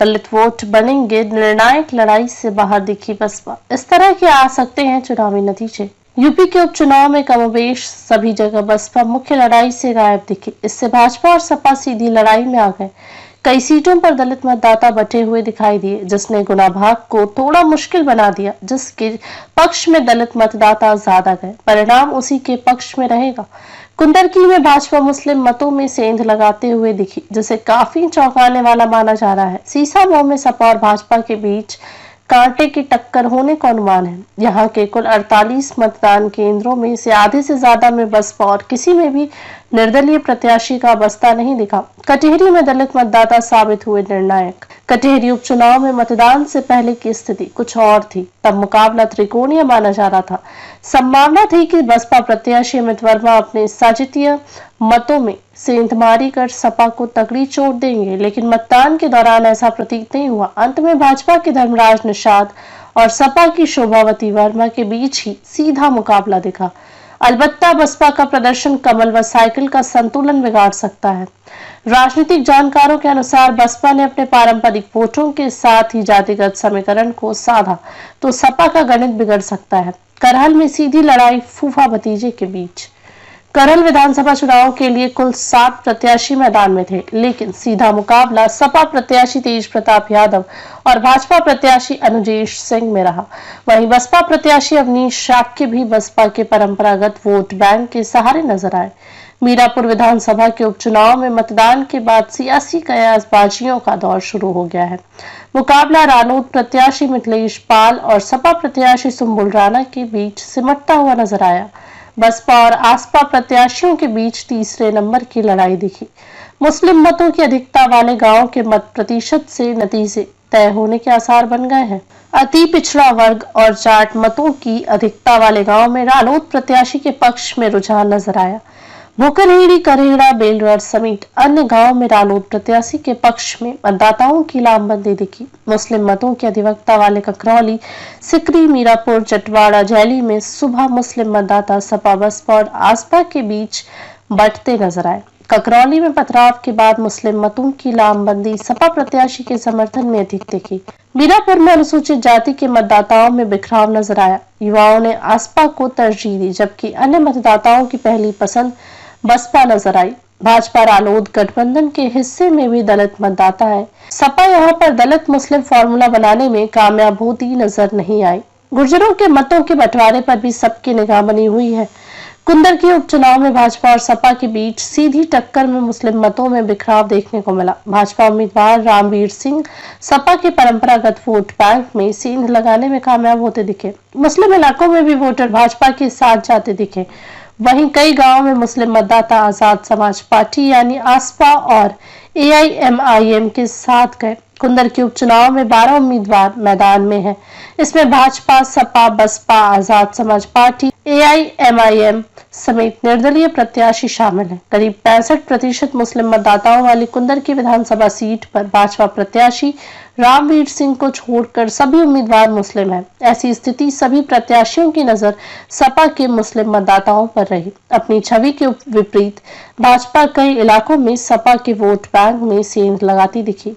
दलित vote बनेंगे निर्णायक, लड़ाई से बाहर दिखी बसपा। इस तरह के आ सकते हैं चुनावी नतीजे। यूपी के उपचुनाव में कमोबेश सभी जगह बसपा मुख्य लड़ाई से गायब दिखी। इससे भाजपा और सपा सीधी लड़ाई में आ गए। कई सीटों पर दलित मतदाता बटे हुए दिखाई दिए, जिसने गुना भाग को थोड़ा मुश्किल बना दिया। जिसके पक्ष में दलित मतदाता ज्यादा गए, परिणाम उसी के पक्ष में रहेगा। कुंदरकी में भाजपा मुस्लिम मतों में सेंध लगाते हुए दिखी, जिसे काफी चौंकाने वाला माना जा रहा है। सीसामऊ में सपा और भाजपा के बीच कांटे की टक्कर होने का अनुमान है। यहाँ के कुल 48 मतदान केंद्रों में से आधे से ज्यादा में बसपा और किसी में भी निर्दलीय प्रत्याशी का बस्ता नहीं दिखा। कटिहरी में दलित मतदाता साबित हुए निर्णायक। कटिहरी उपचुनाव में मतदान से पहले की स्थिति कुछ और थी। तब मुकाबला त्रिकोणीय माना जा रहा था। संभावना थी कि बसपा प्रत्याशी अमित वर्मा अपने साजिदीय मतों में सेंधमारी कर सपा को तगड़ी चोट देंगे, लेकिन मतदान के दौरान ऐसा प्रतीत नहीं हुआ। अंत में भाजपा के धर्मराज निषाद और सपा की शोभावती वर्मा के बीच ही सीधा मुकाबला दिखा। अलबत्ता बसपा का प्रदर्शन कमल व साइकिल का संतुलन बिगाड़ सकता है। राजनीतिक जानकारों के अनुसार बसपा ने अपने पारंपरिक वोटों के साथ ही जातिगत समीकरण को साधा तो सपा का गणित बिगड़ सकता है। करहल में सीधी लड़ाई फूफा भतीजे के बीच। करहल विधानसभा चुनाव के लिए कुल 7 प्रत्याशी मैदान में थे, लेकिन सीधा मुकाबला सपा प्रत्याशी तेज प्रताप यादव और भाजपा प्रत्याशी अनुजेश सिंह में रहा। वहीं बसपा प्रत्याशी अवनीश शाक्य भी बसपा के परंपरागत वोट बैंक के सहारे नजर आए। मीरापुर विधानसभा के उपचुनाव में मतदान के बाद सियासी कयासबाजियों का दौर शुरू हो गया है। मुकाबला रालोद प्रत्याशी मिथिलेश पाल और सपा प्रत्याशी सुम्बुल राणा के बीच सिमटता हुआ नजर आया। बसपा और आसपा प्रत्याशियों के बीच तीसरे नंबर की लड़ाई दिखी। मुस्लिम मतों की अधिकता वाले गांवों के मत प्रतिशत से नतीजे तय होने के आसार बन गए हैं। अति पिछड़ा वर्ग और जाट मतों की अधिकता वाले गांव में रालोद प्रत्याशी के पक्ष में रुझान नजर आया। भूकरहेड़ी, करेड़ा, बेलवर समेत अन्य गांव में रालोद प्रत्याशी के पक्ष में मतदाताओं की लामबंदी दिखी। मुस्लिम मतों की अधिकता वाले ककरौली, सिकरी, मीरापुर, जटवाड़ा, जैली में सुबह मुस्लिम मतदाता सपा, बसपा और आसपा के बीच बंटते नजर आए। ककरौली में पथराव के बाद मुस्लिम मतों की लामबंदी सपा प्रत्याशी के समर्थन में अधिक दिखी। मीरापुर में अनुसूचित जाति के मतदाताओं में बिखराव नजर आया। युवाओं ने आसपा को तरजीह दी, जबकि अन्य मतदाताओं की पहली पसंद बसपा नजर आई। भाजपा रालोद गठबंधन के हिस्से में भी दलित मतदाता है। सपा यहां पर दलित मुस्लिम फॉर्मूला बनाने में कामयाब होती नजर नहीं आई। गुर्जरों के मतों के बंटवारे पर भी सबकी निगाह बनी हुई है। कुंदर के उपचुनाव में भाजपा और सपा के बीच सीधी टक्कर में मुस्लिम मतों में बिखराव देखने को मिला। भाजपा उम्मीदवार रामवीर सिंह सपा के परंपरागत वोट बैंक में सेंध लगाने में कामयाब होते दिखे। मुस्लिम इलाकों में भी वोटर भाजपा के साथ जाते दिखे। वहीं कई गांवों में मुस्लिम मतदाता आजाद समाज पार्टी यानी आसपा और AIMIM के साथ गए। कुंदर के उपचुनाव में 12 उम्मीदवार मैदान में हैं। इसमें भाजपा, सपा, बसपा, आजाद समाज पार्टी, AIMIM समेत निर्दलीय प्रत्याशी शामिल हैं। करीब 65% मुस्लिम मतदाताओं वाली कुंदर की विधानसभा सीट पर भाजपा प्रत्याशी रामवीर सिंह को छोड़कर सभी उम्मीदवार मुस्लिम हैं। ऐसी स्थिति सभी प्रत्याशियों की नजर सपा के मुस्लिम मतदाताओं पर रही। अपनी छवि के विपरीत भाजपा कई इलाकों में सपा के वोट बैंक में सेंध लगाती दिखी।